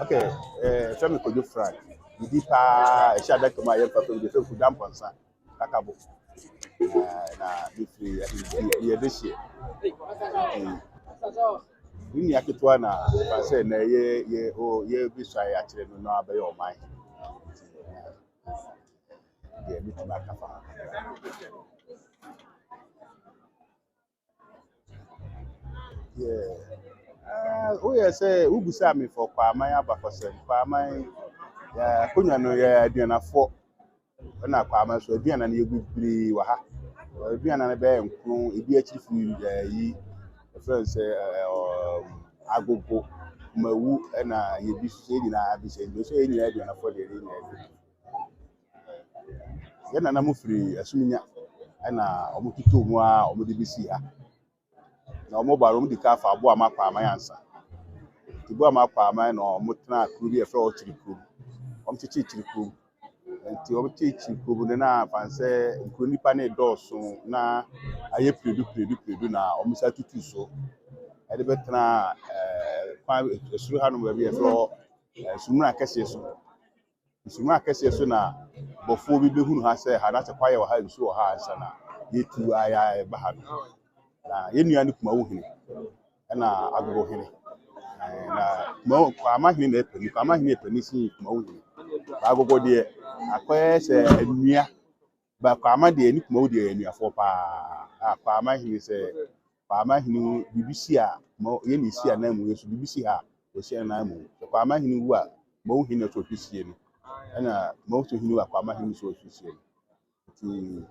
Okay, Femi Kojo Frank. Idi pa e sha da kama ye papa de fe kudam ponsa kakabo. Na bifri ye de hye. Ni aketwa na fa say na ye bi so ya kire no na abaye o man. Ye bi tuma kafa. Yeah. We say ubusa me for kwaman abakosem. Kwaman ya kunya no ya aduanafo na kwaman so aduana na ye bibiri wa ha. Aduana na be nkun ebi achifu yi friends agogo mawu na ye bi so nyina bi se ndo so nyina aduanafo de nyina ye na mo firi asuminya na omo tutu mu a omo de bisi ha na omo baro omo dika fa abo amakwa amayansa tibu amakwa amay na omo tena kuru bi e fra o chiriku omo chichi chiriku nti omo chichi chiriku na fanse nkuru nipa na edoso na aye predu na omo sa tutu so e de betena kwa esuru hanu ba bi e fra sumuna kese so na bofo bi behunu ha se ha na se kwaye wa ha nsu wa ha ansa na yetu aya ba ha na ye nua ni kuma wo hini na agogo hini na mo kwa ma hini na epani kwa ma hini epani si kuma wo hini agogo de akoye se nua ba kwa ma de ni kuma wo de nua fo pa kwa ma hini se kwa ma hini bibisi a mo ye ni si ana mu yesu bibisi ha o si ana mu kwa ma hini wu a mo wo hini to fisie ni na mo to hini wa kwa ma hini so fisie ni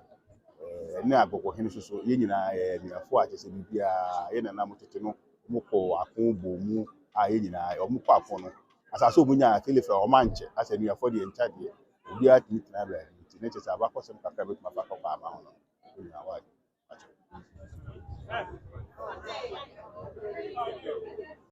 ni agogo hene so ye nyina ni afo a kese bibia ye na nam tete no mo ko akon bo mu a ye nyina o mo ko afo no asase omunya telefa o manche ase ni afo de ncha de obi a tini na ba ti ne kese abakọ sem kakra be kuma fa ko ama ho no nyina wa